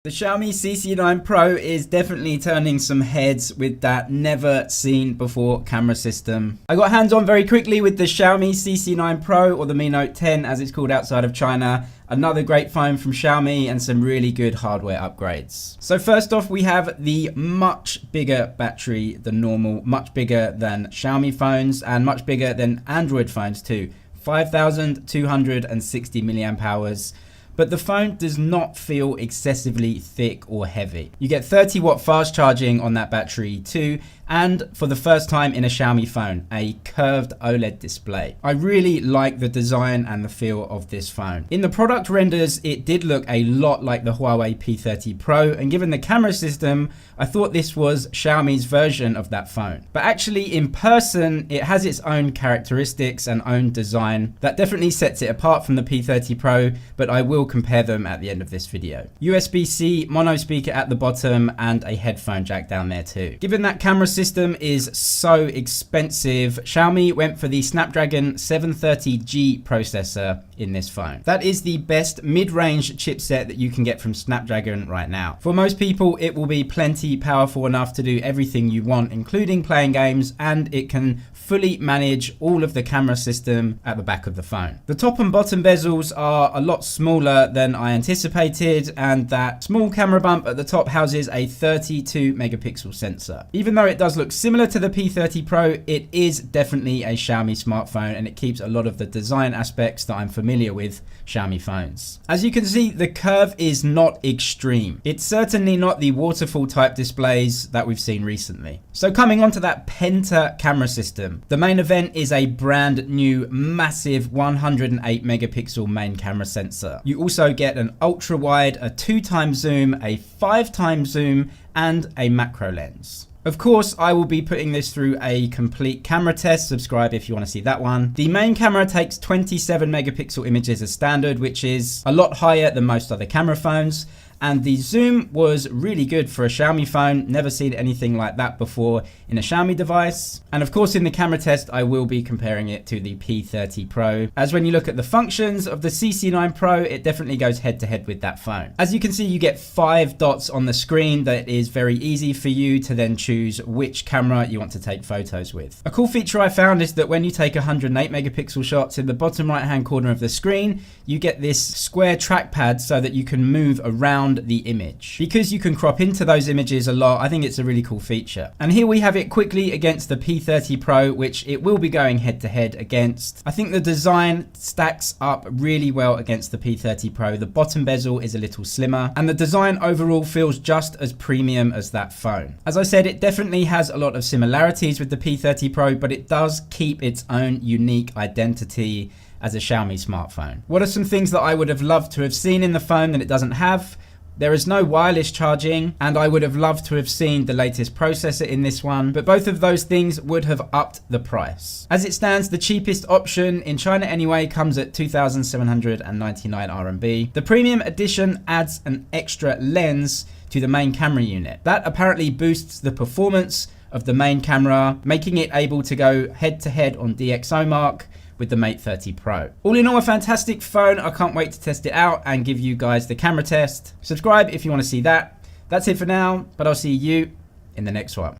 The Xiaomi CC9 Pro is definitely turning some heads with that never seen before camera system. I got hands on very quickly with the Xiaomi CC9 Pro, or the Mi Note 10 as it's called outside of China. Another great phone from Xiaomi and some really good hardware upgrades. So first off, we have the much bigger battery than normal, much bigger than Xiaomi phones and much bigger than Android phones too. 5,260 milliamp hours. But the phone does not feel excessively thick or heavy. You get 30 watt fast charging on that battery too, and for the first time in a Xiaomi phone, a curved OLED display. I really like the design and the feel of this phone. In the product renders, it did look a lot like the Huawei P30 Pro, and given the camera system, I thought this was Xiaomi's version of that phone. But actually in person, it has its own characteristics and own design that definitely sets it apart from the P30 Pro, but I will compare them at the end of this video. USB-C mono speaker at the bottom and a headphone jack down there too. Given that camera system is so expensive, Xiaomi went for the Snapdragon 730G processor in this phone. That is the best mid-range chipset that you can get from Snapdragon right now. For most people, it will be plenty powerful enough to do everything you want, including playing games, and it can fully manage all of the camera system at the back of the phone. The top and bottom bezels are a lot smaller than I anticipated, and that small camera bump at the top houses a 32 megapixel sensor. Even though it does look similar to the P30 Pro, it is definitely a Xiaomi smartphone, and it keeps a lot of the design aspects that I'm familiar with Xiaomi phones. As you can see, the curve is not extreme. It's certainly not the waterfall type displays that we've seen recently. So coming on to that penta camera system, the main event is a brand new massive 108 megapixel main camera sensor. You also get an ultra wide, a 2x zoom, a 5x zoom, and a macro lens. Of course, I will be putting this through a complete camera test. Subscribe if you want to see that one. The main camera takes 27 megapixel images as standard, which is a lot higher than most other camera phones. And the zoom was really good for a Xiaomi phone. Never seen anything like that before in a Xiaomi device. And of course, in the camera test, I will be comparing it to the P30 Pro. As when you look at the functions of the CC9 Pro, it definitely goes head to head with that phone. As you can see, you get 5 dots on the screen that is very easy for you to then choose which camera you want to take photos with. A cool feature I found is that when you take 108 megapixel shots, in the bottom right hand corner of the screen, you get this square trackpad so that you can move around the image. Because you can crop into those images a lot, I think it's a really cool feature. And here we have it quickly against the P30 Pro, which it will be going head to head against. I think the design stacks up really well against the P30 Pro. The bottom bezel is a little slimmer, and the design overall feels just as premium as that phone. As I said, it definitely has a lot of similarities with the P30 Pro, but it does keep its own unique identity as a Xiaomi smartphone. What are some things that I would have loved to have seen in the phone that it doesn't have? There is no wireless charging, and I would have loved to have seen the latest processor in this one, but both of those things would have upped the price. As it stands, the cheapest option, in China anyway, comes at 2,799 RMB. The premium edition adds an extra lens to the main camera unit. That apparently boosts the performance of the main camera, making it able to go head to head on DxO Mark with the Mate 30 Pro. All in all, a fantastic phone. I can't wait to test it out and give you guys the camera test. Subscribe if you want to see that. That's it for now, but I'll see you in the next one.